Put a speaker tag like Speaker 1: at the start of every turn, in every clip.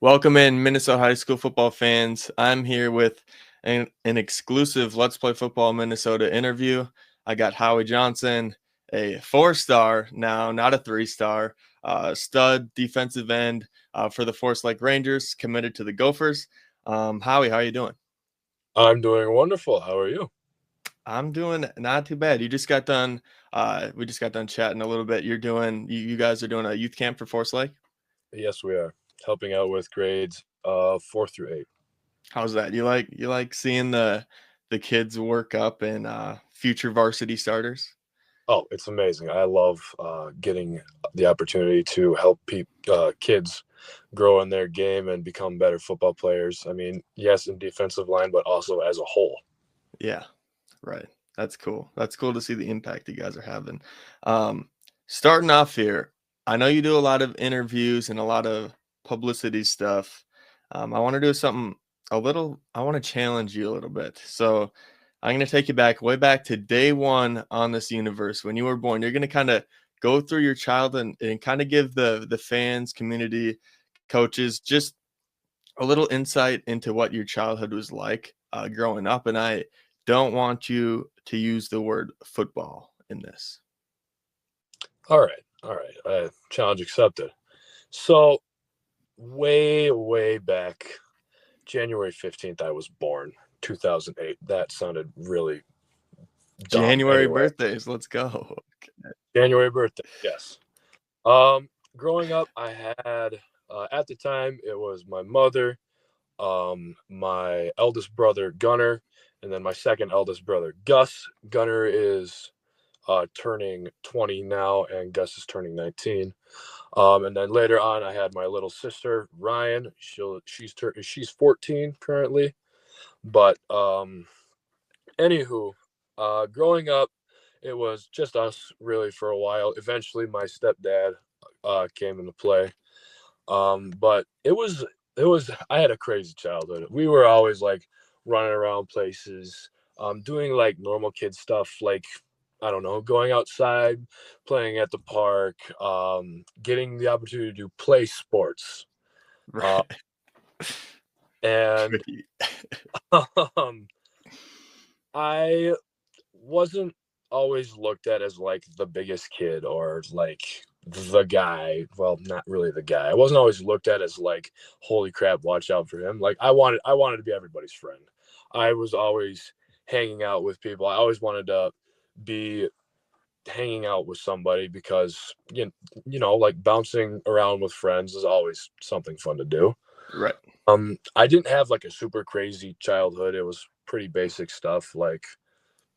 Speaker 1: Welcome in, Minnesota high school football fans. I'm here with an exclusive Let's Play Football Minnesota interview. I got Howie Johnson, a 4-star now, not a 3-star, stud defensive end for the Forest Lake Rangers, committed to the Gophers. Howie, how are you doing?
Speaker 2: I'm doing wonderful. How are you?
Speaker 1: I'm doing not too bad. You just got done. We just got done chatting a little bit. You guys are doing a youth camp for Forest Lake.
Speaker 2: Yes, we are helping out with grades 4 through 8.
Speaker 1: How's that? You like seeing the kids work up and future varsity starters?
Speaker 2: Oh, it's amazing. I love getting the opportunity to help kids grow in their game and become better football players. I mean, yes, in defensive line, but also as a whole.
Speaker 1: Yeah, right. That's cool. That's cool to see the impact you guys are having. Um, Starting off here, I know you do a lot of interviews and a lot of publicity stuff. I want to do something a little. I want to challenge you a little bit. So I'm going to take you back, way back to day one on this universe when you were born. You're going to kind of go through your childhood and kind of give the fans, community, coaches just a little insight into what your childhood was like growing up. And I don't want you to use the word football in this.
Speaker 2: All right. All right. Challenge accepted. So, way back, January 15th, I was born, 2008. That sounded really dumb.
Speaker 1: January
Speaker 2: Anyway,
Speaker 1: birthdays, let's go.
Speaker 2: January birthday. Yes. Growing up, I had at the time it was my mother, my eldest brother Gunner, and then my second eldest brother Gus. Gunner is turning 20 now, and Gus is turning 19. And then later on, I had my little sister Ryan. She's 14 currently, but anywho, growing up, it was just us really for a while. Eventually, my stepdad came into play. But it was I had a crazy childhood. We were always like running around places, doing like normal kid stuff, like I don't know, going outside, playing at the park, getting the opportunity to play sports. Uh,
Speaker 1: Right.
Speaker 2: and
Speaker 1: Tricky.
Speaker 2: um, I wasn't always looked at as like the biggest kid or like the guy. Well, not really the guy. I wasn't always looked at as like, holy crap, watch out for him. Like I wanted to be everybody's friend. I was always hanging out with people. I always wanted to be hanging out with somebody because like bouncing around with friends is always something fun to do.
Speaker 1: Right.
Speaker 2: I didn't have like a super crazy childhood. It was pretty basic stuff, like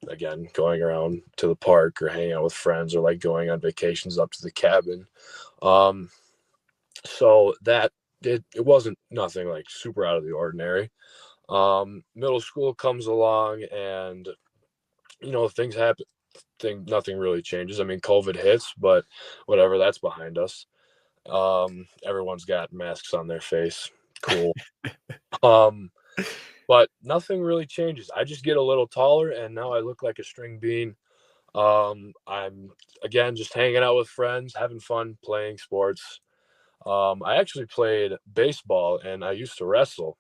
Speaker 2: again going around to the park or hanging out with friends or like going on vacations up to the cabin. So that it wasn't nothing like super out of the ordinary. Middle school comes along, and things happen. Nothing really changes. I mean, COVID hits, but whatever, that's behind us. Everyone's got masks on their face. Cool. um but nothing really changes. I just get a little taller, and now I look like a string bean. I'm again just hanging out with friends, having fun, playing sports. I actually played baseball, and I used to wrestle.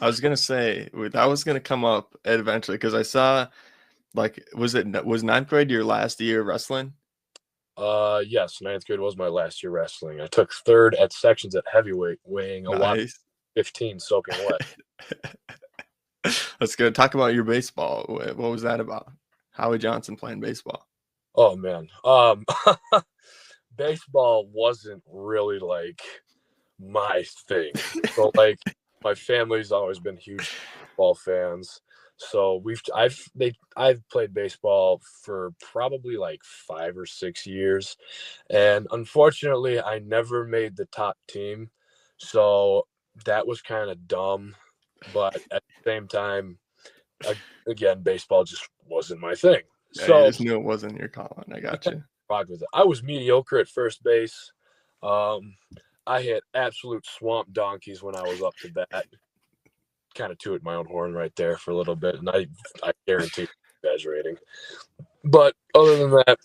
Speaker 1: I was gonna say that was gonna come up eventually because I saw was ninth grade your last year wrestling?
Speaker 2: Yes, ninth grade was my last year wrestling. I took third at sections at heavyweight, weighing a lot
Speaker 1: Nice.
Speaker 2: 15, soaking wet.
Speaker 1: Let's go talk about your baseball. What was that about? Howie Johnson playing baseball.
Speaker 2: Oh man. Baseball wasn't really like my thing. So like my family's always been huge baseball fans. So I've played baseball for probably like 5 or 6 years. And unfortunately I never made the top team. So that was kind of dumb. But at the same time, again, baseball just wasn't my thing.
Speaker 1: Yeah, you
Speaker 2: So
Speaker 1: just knew it wasn't your calling. I got you.
Speaker 2: rock with it. I was mediocre at first base. Um, I hit absolute swamp donkeys when I was up to bat. Kind of toot my own horn right there for a little bit, and I guarantee exaggerating. But other than that,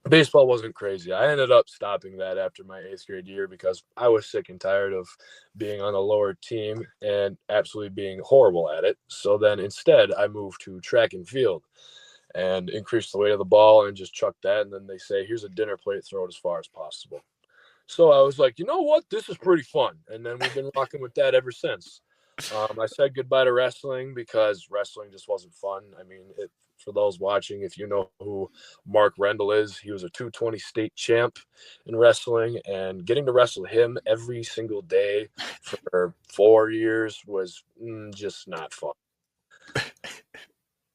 Speaker 2: Baseball wasn't crazy. I ended up stopping that after my 8th grade year because I was sick and tired of being on a lower team and absolutely being horrible at it. So then instead, I moved to track and field and increased the weight of the ball and just chucked that. And then they say, here's a dinner plate, throw it as far as possible. So I was like, you know what? This is pretty fun. And then we've been rocking with that ever since. I said goodbye to wrestling because wrestling just wasn't fun. I mean, for those watching, if you know who Mark Rendell is, he was a 220 state champ in wrestling, and getting to wrestle him every single day for 4 years was just not fun.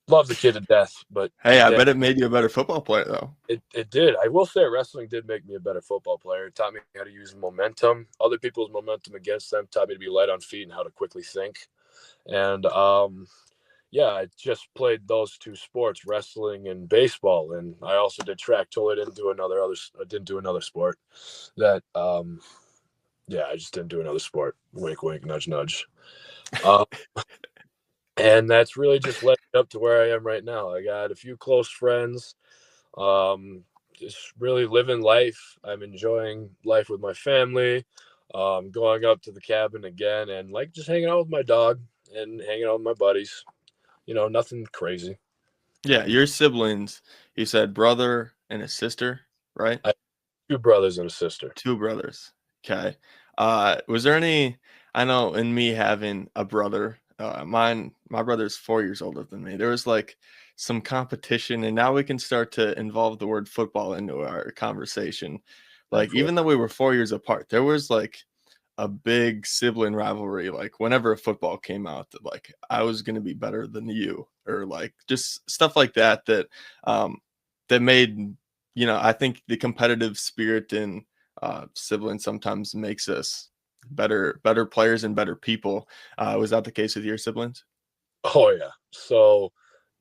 Speaker 2: Love the kid to death, but
Speaker 1: Hey, I bet it made you a better football player, though.
Speaker 2: It did. I will say wrestling did make me a better football player. It taught me how to use momentum, other people's momentum against them, taught me to be light on feet and how to quickly think. And yeah, I just played those two sports, wrestling and baseball, and I also did track. Totally didn't do I didn't do another sport. That yeah, I just didn't do another sport. Wink, wink, nudge, nudge. Um, and that's really just led up to where I am right now. I got a few close friends. Just really living life. I'm enjoying life with my family. Going up to the cabin again and like just hanging out with my dog and hanging out with my buddies. Nothing crazy.
Speaker 1: Yeah, your siblings, you said brother and a sister, right?
Speaker 2: I have 2 brothers and a sister.
Speaker 1: Two brothers. Okay. Was there any, I know in me having a brother, my brother's 4 years older than me. There was like some competition, and now we can start to involve the word football into our conversation. Like,
Speaker 2: Absolutely.
Speaker 1: even though we were 4 years apart, there was like a big sibling rivalry. Like, whenever a football came out, that like I was going to be better than you, or like just stuff like that, um, that made, I think the competitive spirit in siblings sometimes makes us better players and better people. Was that the case with your siblings?
Speaker 2: Oh yeah. So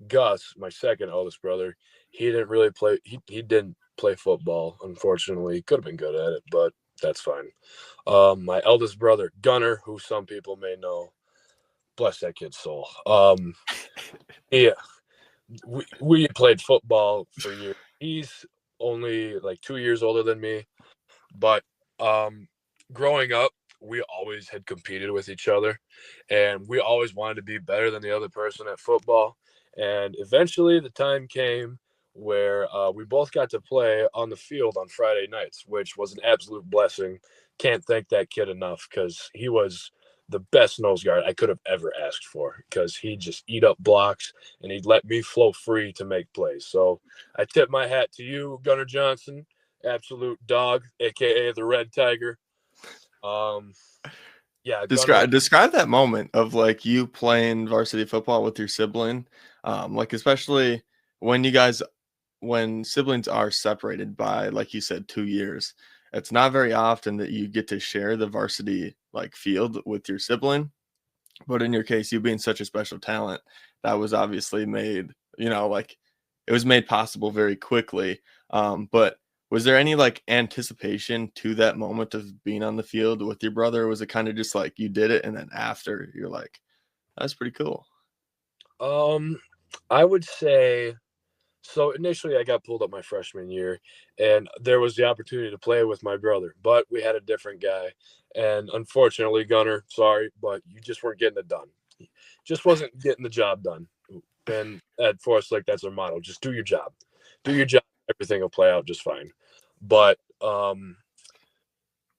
Speaker 2: Gus, my second oldest brother, he didn't really play. He didn't play football. Unfortunately, he could have been good at it, but that's fine. My eldest brother Gunner, who some people may know, bless that kid's soul. Yeah, we played football for years. He's only like 2 years older than me, but um, growing up, we always had competed with each other, and we always wanted to be better than the other person at football. And eventually, the time came where we both got to play on the field on Friday nights, which was an absolute blessing. Can't thank that kid enough because he was the best nose guard I could have ever asked for because he'd just eat up blocks and he'd let me flow free to make plays. So I tip my hat to you, Gunnar Johnson, absolute dog, aka the Red Tiger. Um, yeah, Gunnar.
Speaker 1: Describe that moment of like you playing varsity football with your sibling, like especially when when siblings are separated by, like you said, 2 years. It's not very often that you get to share the varsity like field with your sibling, but in your case, you being such a special talent, that was obviously made, like it was made possible very quickly. But was there any like anticipation to that moment of being on the field with your brother? Or was it kind of just like you did it and then after you're like, that's pretty cool?
Speaker 2: Um, I would say so. Initially, I got pulled up my freshman year, and there was the opportunity to play with my brother, but we had a different guy. And unfortunately, Gunner, sorry, but you just weren't getting it done. Just wasn't getting the job done. And at Forest Lake, that's our motto: just do your job. Do your job. Everything will play out just fine. But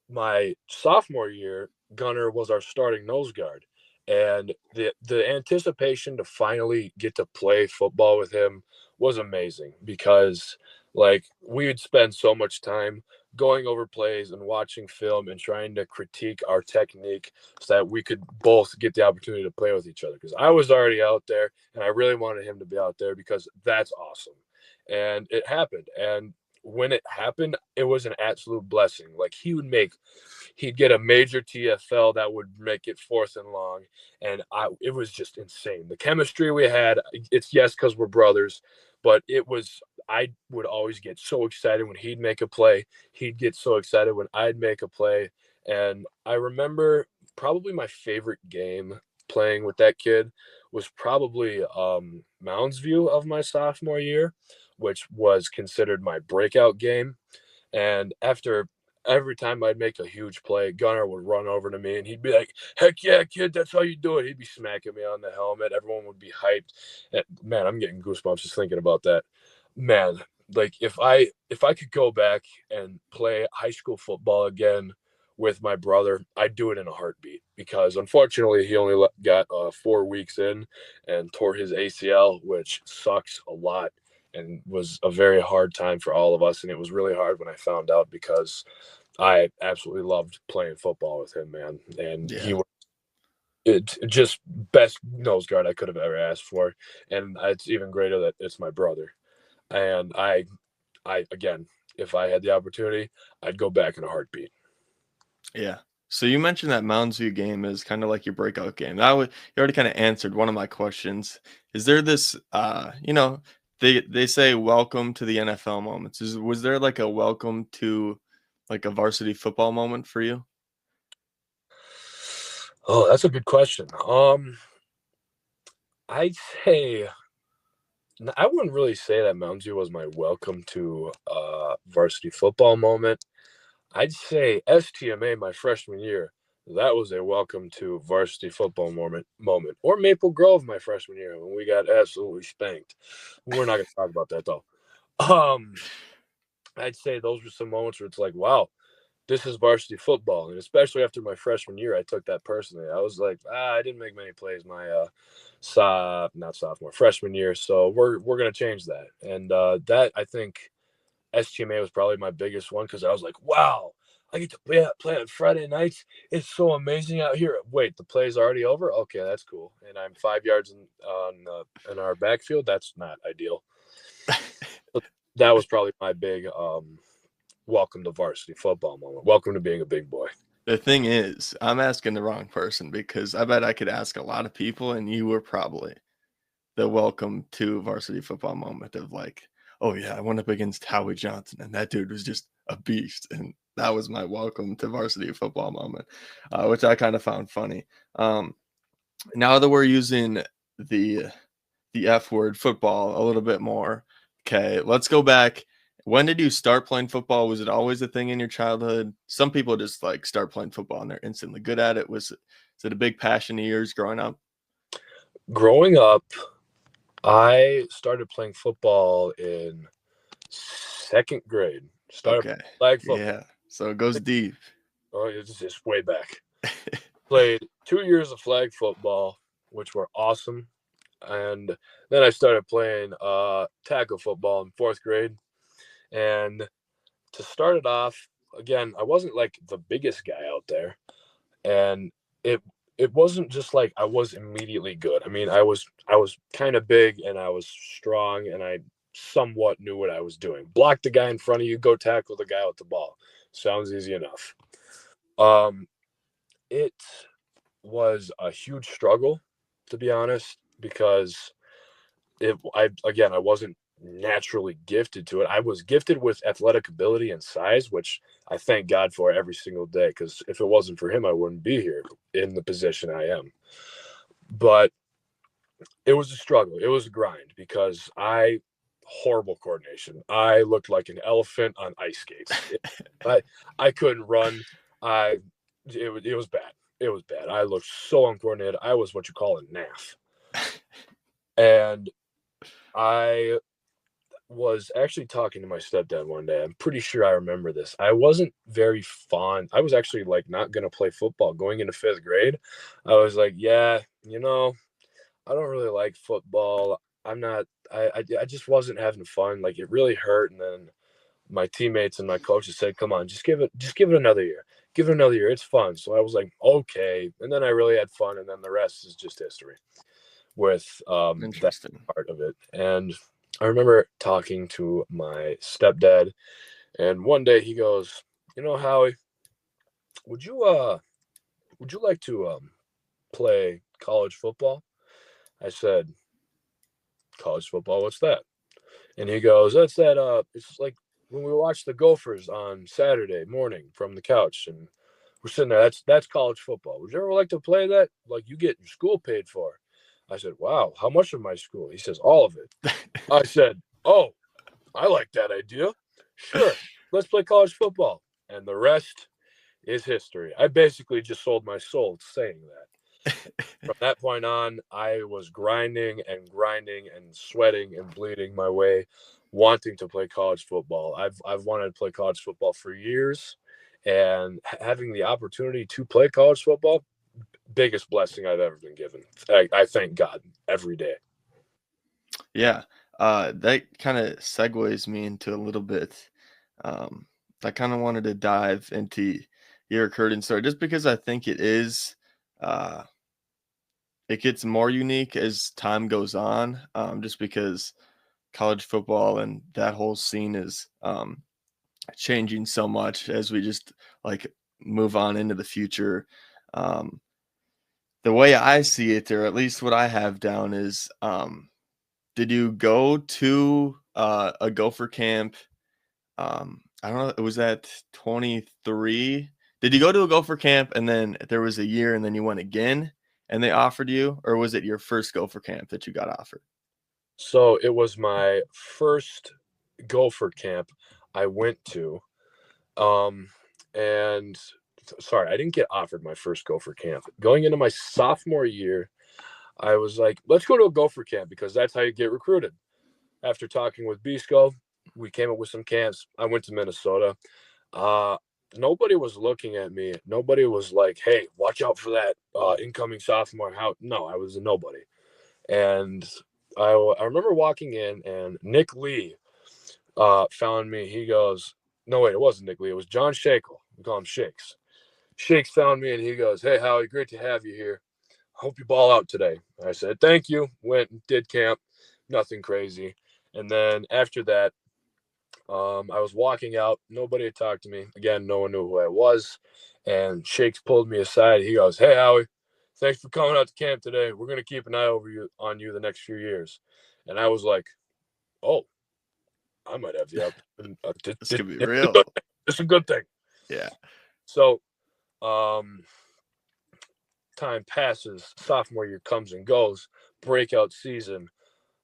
Speaker 2: my sophomore year, Gunner was our starting nose guard. And the anticipation to finally get to play football with him was amazing because like we would spend so much time going over plays and watching film and trying to critique our technique so that we could both get the opportunity to play with each other because I was already out there and I really wanted him to be out there because that's awesome. And it happened. And when it happened, it was an absolute blessing. Like he'd get a major TFL that would make it 4th and long, and it was just insane. The chemistry we had, it's yes because we're brothers, but it was. I would always get so excited when he'd make a play. He'd get so excited when I'd make a play, and I remember probably my favorite game playing with that kid was probably Mounds View of my sophomore year which was considered my breakout game. And after every time I'd make a huge play, Gunnar would run over to me and he'd be like, "Heck yeah, kid, that's how you do it." He'd be smacking me on the helmet. Everyone would be hyped. And, man, I'm getting goosebumps just thinking about that. Man, like if I could go back and play high school football again with my brother, I'd do it in a heartbeat, because unfortunately he only got 4 weeks in and tore his ACL, which sucks a lot and was a very hard time for all of us. And it was really hard when I found out, because I absolutely loved playing football with him, man. And he
Speaker 1: Yeah.
Speaker 2: was just best nose guard I could have ever asked for. And it's even greater that it's my brother. And I again, if I had the opportunity, I'd go back in a heartbeat.
Speaker 1: Yeah. So you mentioned that Mounds View game is kind of like your breakout game. You already kind of answered one of my questions. Is there this they say welcome to the NFL moments. Was there like a welcome to like a varsity football moment for you?
Speaker 2: Oh, that's a good question. I'd say I wouldn't really say that Mountain View was my welcome to varsity football moment. I'd say STMA my freshman year, that was a welcome to varsity football moment. Or Maple Grove my freshman year when we got absolutely spanked. We're not going to talk about that though. Um, I'd say those were some moments where it's like, wow, this is varsity football. And especially after my freshman year, I took that personally. I was like, I didn't make many plays my not sophomore, freshman year. So we're gonna change that. And that, I think, STMA was probably my biggest one, because I was like, wow, I get to play on Friday nights. It's so amazing out here. Wait, the play's already over? Okay, that's cool. And I'm 5 yards in our backfield. That's not ideal. But that was probably my big welcome to varsity football moment. Welcome to being a big boy.
Speaker 1: The thing is, I'm asking the wrong person, because I bet I could ask a lot of people and you were probably the welcome to varsity football moment of like, oh yeah, I went up against Howie Johnson and that dude was just a beast. And that was my welcome to varsity football moment, which I kind of found funny. Now that we're using the the F word, football, a little bit more. Okay, let's go back. When did you start playing football? Was it always a thing in your childhood? Some people just like start playing football and they're instantly good at it. Is it a big passion of yours growing up?
Speaker 2: Growing up, I started playing football in second grade. Started
Speaker 1: Okay.
Speaker 2: flag football.
Speaker 1: Yeah. So it goes deep.
Speaker 2: Oh, it's just way back. Played 2 years of flag football, which were awesome. And then I started playing tackle football in fourth grade. And to start it off, again, I wasn't like the biggest guy out there. And it it wasn't just like I was immediately good. I mean, I was kind of big and I was strong and I somewhat knew what I was doing. Block the guy in front of you, go tackle the guy with the ball. Sounds easy enough. Um, it was a huge struggle, to be honest, because I wasn't naturally gifted to it. I was gifted with athletic ability and size, which I thank God for every single day, because if it wasn't for him, I wouldn't be here in the position I am. But it was a struggle. It was a grind, because horrible coordination. I looked like an elephant on ice skates. I couldn't run. I it was bad. It was bad. I looked so uncoordinated. I was what you call a naff. And I was actually talking to my stepdad one day. I'm pretty sure I remember this. I wasn't very fond. I was actually like not going to play football going into fifth grade. I was like, yeah, I don't really like football. I'm not, I just wasn't having fun. Like, it really hurt. And then my teammates and my coaches said, come on, just give it another year. Give it another year. It's fun. So I was like, okay. And then I really had fun. And then the rest is just history with that
Speaker 1: Interesting.
Speaker 2: part of it. And I remember talking to my stepdad, and one day he goes, Howie, would you like to play college football? I said, college football, what's that? And he goes, that's that it's like when we watch the Gophers on Saturday morning from the couch, and we're sitting there, that's college football. Would you ever like to play that? Like, you get your school paid for. I said, wow, how much of my school? He says, all of it. I said, oh, I like that idea. Sure, let's play college football. And the rest is history. I basically just sold my soul saying that. From that point on, I was grinding and sweating and bleeding my way, wanting to play college football. I've wanted to play college football for years, and having the opportunity to play college football, biggest blessing I've ever been given. I thank God every day.
Speaker 1: Yeah, that kind of segues me into a little bit. Um, I kind of wanted to dive into your recruiting story just because I think uh, it gets more unique as time goes on. Just because college football and that whole scene is changing so much as we just like move on into the future. Um, the way I see it, or at least what I have down, is did you go to a Gopher camp? I don't know. It was at 23. Did you go to a Gopher camp and then there was a year and then you went again and they offered you, or was it your first Gopher camp that you got offered?
Speaker 2: So it was my first Gopher camp I went to. Um, and sorry, I didn't get offered my first Gopher camp. Going into my sophomore year, I was like, let's go to a Gopher camp because that's how you get recruited. After talking with Bisco, we came up with some camps. I went to Minnesota. Uh, Nobody was looking at me. Nobody was like, hey, watch out for that incoming sophomore. How? No, I was a nobody. And I remember walking in, and Nick Lee found me. He goes, no, wait, it wasn't Nick Lee. It was John Shakel. We call him Shakes. Shakes found me, and he goes, hey, Howie, great to have you here. Hope you ball out today. I said, thank you. Went and did camp. Nothing crazy. And then after that, I was walking out. Nobody had talked to me. Again, no one knew who I was. And Shakes pulled me aside. He goes, hey, Howie, thanks for coming out to camp today. We're going to keep an eye over you on you the next few years. And I was like, oh, I might have the opportunity.
Speaker 1: This could be real.
Speaker 2: It's a good thing.
Speaker 1: Yeah.
Speaker 2: So time passes. Sophomore year comes and goes. Breakout season.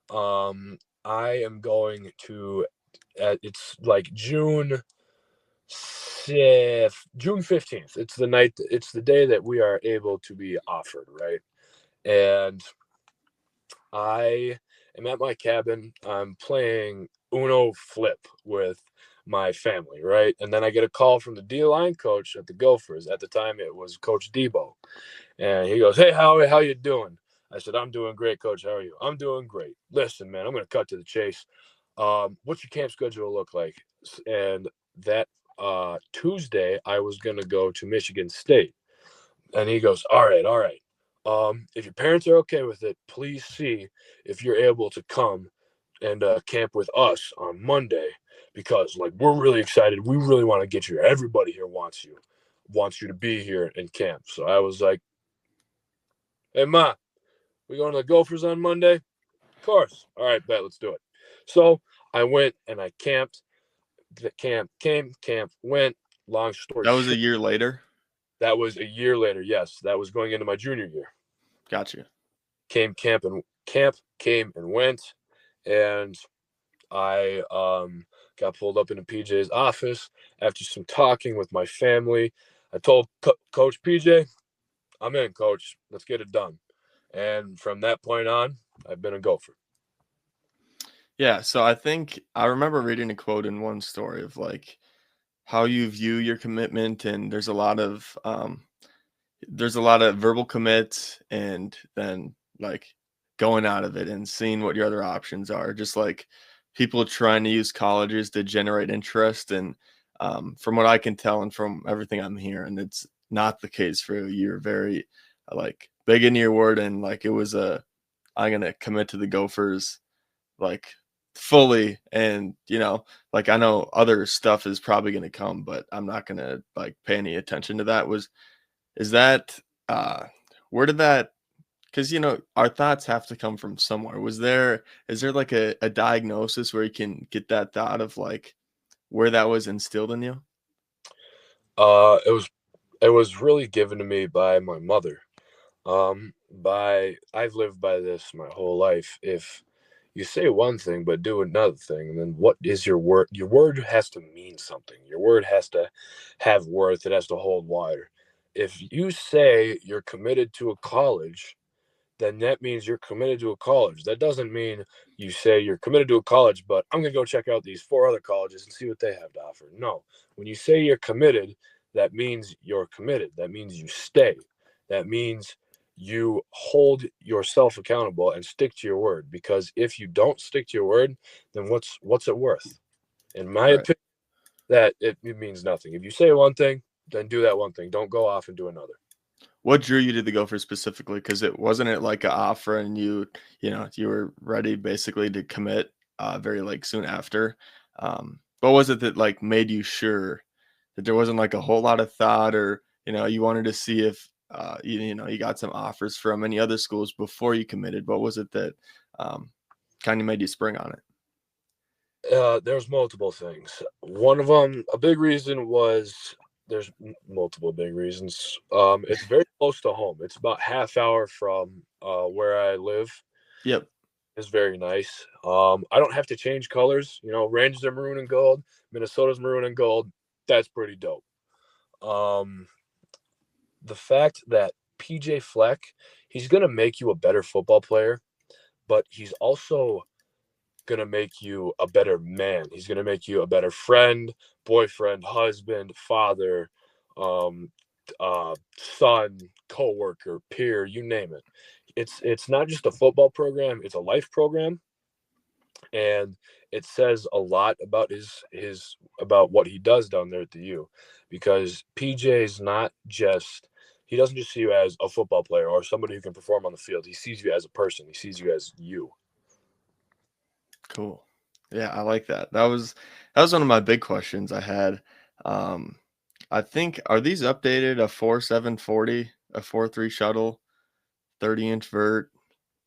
Speaker 2: I am going to, it's like June 15th. It's the night, it's the day that we are able to be offered, right? And I am at my cabin. I'm playing Uno Flip with my family, right? And then I get a call from the D-line coach at the Gophers. At the time, it was Coach Debo. And he goes, hey, Howie, how you doing? I said, I'm doing great, Coach. How are you? I'm doing great. Listen, man, I'm going to cut to the chase. What's your camp schedule look like? And that Tuesday, I was going to go to Michigan State. And he goes, all right, all right. If your parents are okay with it, please see if you're able to come and camp with us on Monday because, like, we're really excited. We really want to get you here. Everybody here wants you to be here in camp. So I was like, hey, Ma, we going to the Gophers on Monday? Of course. All right, bet. Let's do it. So I went and I camped. The camp came, camp went. Long story
Speaker 1: That was a
Speaker 2: short,
Speaker 1: year later.
Speaker 2: that was a year later. Yes, that was going into my junior year.
Speaker 1: Gotcha.
Speaker 2: Camp came and went, and I got pulled up into PJ's office after some talking with my family. I told Coach PJ, I'm in, Coach. Let's get it done. And from that point on, I've been a Gopher.
Speaker 1: Yeah, so I think I remember reading a quote in one story of like how you view your commitment, and there's a lot of verbal commits and then like going out of it and seeing what your other options are. Just like people trying to use colleges to generate interest, and from what I can tell and from everything I'm hearing, it's not the case for you. You're very like big into your word, and like it was I'm gonna commit to the Gophers like fully, and like I know other stuff is probably going to come, but I'm not going to like pay any attention to that. Is that uh where did that, because our thoughts have to come from somewhere. Is there like a diagnosis where you can get that thought of like where that was instilled in you?
Speaker 2: It was really given to me by my mother. I've lived by this my whole life. If you say one thing but do another thing, and then what is your word? Your word has to mean something. Your word has to have worth. It has to hold water. If you say you're committed to a college, then that means you're committed to a college. That doesn't mean you say you're committed to a college, but I'm going to go check out these 4 other colleges and see what they have to offer. No, when you say you're committed, that means you're committed. That means you stay. That means you hold yourself accountable and stick to your word. Because if you don't stick to your word, then what's it worth? In my
Speaker 1: Right.
Speaker 2: opinion, that it means nothing. If you say one thing, then do that one thing. Don't go off and do another.
Speaker 1: What drew you to the Gophers specifically? Because it wasn't it like an offer and you were ready basically to commit very like soon after. What was it that like made you sure that there wasn't like a whole lot of thought, or you wanted to see if you got some offers from any other schools before you committed? What was it that kind of made you spring on it?
Speaker 2: There's multiple things. One of them, a big reason was there's multiple big reasons. It's very close to home. It's about half hour from where I live.
Speaker 1: Yep.
Speaker 2: It's very nice. I don't have to change colors. Rangers are maroon and gold. Minnesota's maroon and gold. That's pretty dope. Um, the fact that PJ Fleck, he's gonna make you a better football player, but he's also going to make you a better man. He's going to make you a better friend, boyfriend, husband, father, um, son, coworker, peer, you name it. It's not just a football program; it's a life program, and it says a lot about his about what he does down there at the U, because PJ is not just. He doesn't just see you as a football player or somebody who can perform on the field. He sees you as a person. He sees you as you.
Speaker 1: Cool. Yeah, I like that. That was one of my big questions I had. Um, I think, are these updated? A 4.740, a 4.3 shuttle, 30-inch vert,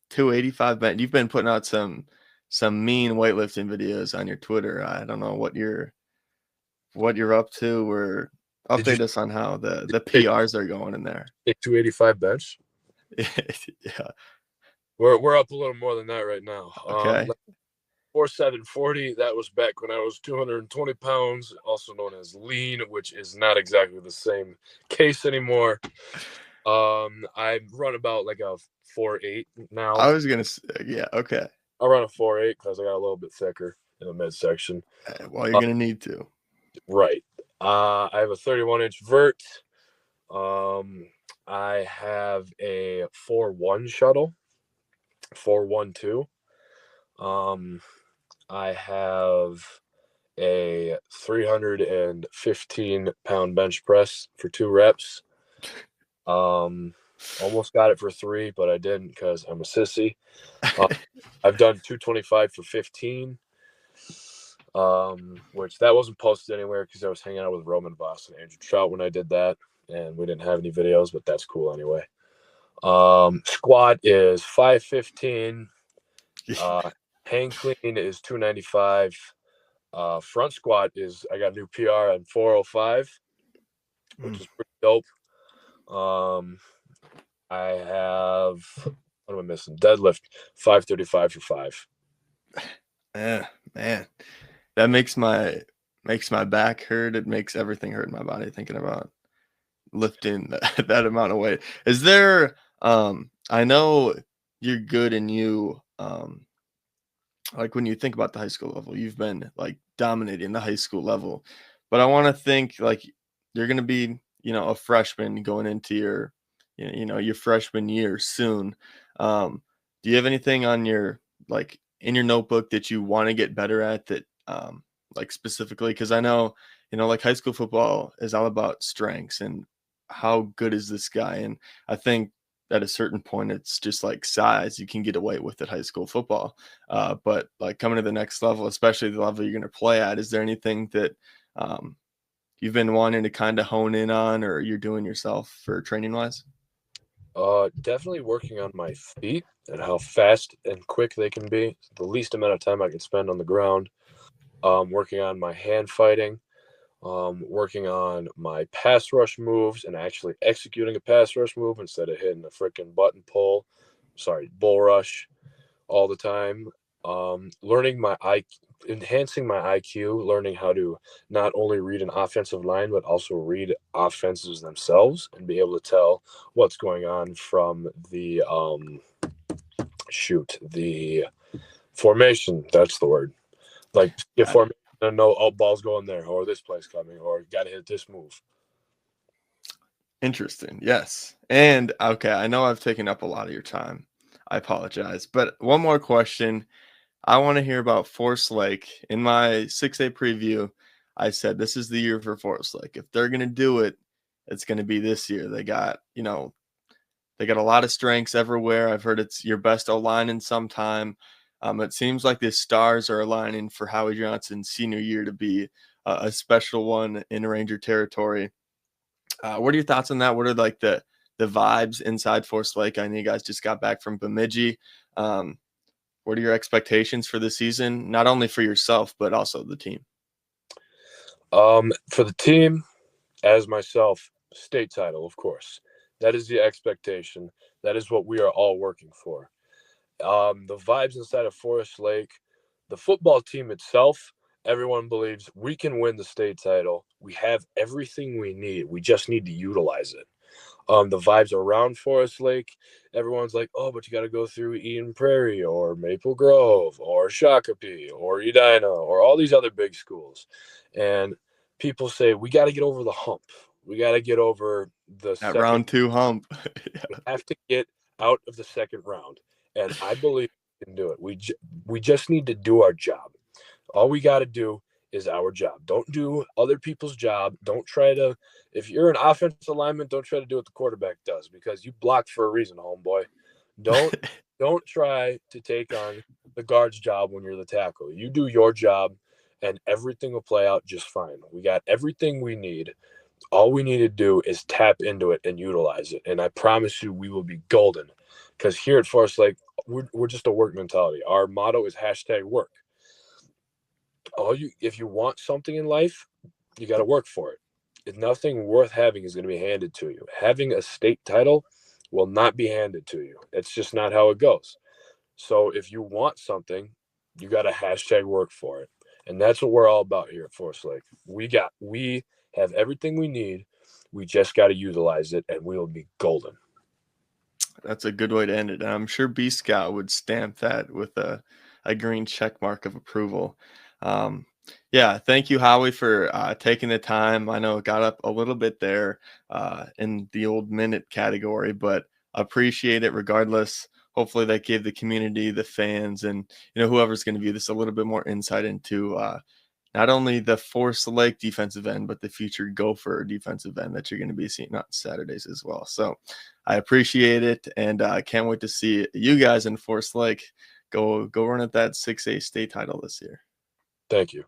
Speaker 1: 285 bent. You've been putting out some mean weightlifting videos on your Twitter. I don't know what you're up to, or
Speaker 2: Did you
Speaker 1: update us on how the
Speaker 2: take
Speaker 1: PRs are going in there.
Speaker 2: 285 bench?
Speaker 1: Yeah.
Speaker 2: We're up a little more than that right now.
Speaker 1: Okay.
Speaker 2: 4.740. That was back when I was 220 pounds, also known as lean, which is not exactly the same case anymore. I run about like a 4.8 now.
Speaker 1: I was gonna say, yeah. Okay.
Speaker 2: I run a 4.8 because I got a little bit thicker in the midsection.
Speaker 1: Well, you're
Speaker 2: Uh,
Speaker 1: gonna need to.
Speaker 2: right. I have a 31-inch vert. Um, I have a 4.1 shuttle, 4.12. I have a 315-pound bench press for 2 reps. Almost got it for 3, but I didn't because I'm a sissy. I've done 225 for 15, which that wasn't posted anywhere because I was hanging out with Roman Voss and Andrew Trout when I did that, and we didn't have any videos, but that's cool anyway. Squat is 515. Hang clean is 295. Front squat is, I got a new PR on 405, which is pretty dope. I have, what am I missing? Deadlift 535 for 5.
Speaker 1: Yeah, man, that makes my back hurt. It makes everything hurt in my body thinking about lifting that amount of weight. Is there? I know you're good, and like when you think about the high school level, you've been like dominating the high school level, but I want to think like you're going to be, a freshman going into your freshman year soon. Do you have anything on your like in your notebook that you want to get better at that, like specifically? Because I know, like high school football is all about strengths and how good is this guy, and I think at a certain point it's just like size you can get away with at high school football, but like coming to the next level, especially the level you're going to play at, is there anything that um, you've been wanting to kind of hone in on, or you're doing yourself for training wise?
Speaker 2: Definitely working on my feet and how fast and quick they can be. The least amount of time I can spend on the ground. Working on my hand fighting. Working on my pass rush moves and actually executing a pass rush move instead of hitting a freaking bull rush all the time. Learning my enhancing my IQ, learning how to not only read an offensive line but also read offenses themselves and be able to tell what's going on from the the formation. That's the word. Like get
Speaker 1: Got it.
Speaker 2: formation and know, oh, ball's going there, or this play's coming, or got to hit this move.
Speaker 1: Interesting. Yes. And okay, I know I've taken up a lot of your time. I apologize. But one more question. I want to hear about Forest Lake. In my 6A preview, I said this is the year for Forest Lake. If they're going to do it, it's going to be this year. They got, they got a lot of strengths everywhere. I've heard it's your best O-line in some time. It seems like the stars are aligning for Howie Johnson's senior year to be a special one in Ranger territory. What are your thoughts on that? What are like the vibes inside Forest Lake? I know you guys just got back from Bemidji. What are your expectations for the season, not only for yourself but also the team?
Speaker 2: For the team, as myself, state title, of course. That is the expectation. That is what we are all working for. The vibes inside of Forest Lake, the football team itself, everyone believes we can win the state title. We have everything we need. We just need to utilize it. The vibes around Forest Lake, everyone's like, oh, but you got to go through Eden Prairie or Maple Grove or Shakopee or Edina or all these other big schools. And people say, we got to get over the hump. We got to get over the
Speaker 1: That
Speaker 2: second.
Speaker 1: round two hump.
Speaker 2: We have to get out of the second round. And I believe we can do it. We just need to do our job. All we got to do is our job. Don't do other people's job. Don't try to, if you're an offensive lineman, don't try to do what the quarterback does because you blocked for a reason, homeboy. Don't don't try to take on the guard's job when you're the tackle. You do your job and everything will play out just fine. We got everything we need. All we need to do is tap into it and utilize it. And I promise you we will be golden. Because here at Forest Lake, we're just a work mentality. Our motto is #work. If you want something in life, you got to work for it. If nothing worth having is going to be handed to you. Having a state title will not be handed to you. It's just not how it goes. So if you want something, you got to #work for it. And that's what we're all about here at Forest Lake. We have everything we need. We just got to utilize it and we will be golden.
Speaker 1: That's a good way to end it. And I'm sure B Scout would stamp that with a green check mark of approval. Yeah, thank you, Howie, for taking the time. I know it got up a little bit there in the old minute category, but appreciate it regardless. Hopefully that gave the community, the fans, and whoever's going to view this a little bit more insight into not only the Forest Lake defensive end, but the future Gopher defensive end that you're going to be seeing on Saturdays as well. So I appreciate it, and I can't wait to see you guys in Forest Lake go run at that 6A state title this year.
Speaker 2: Thank you.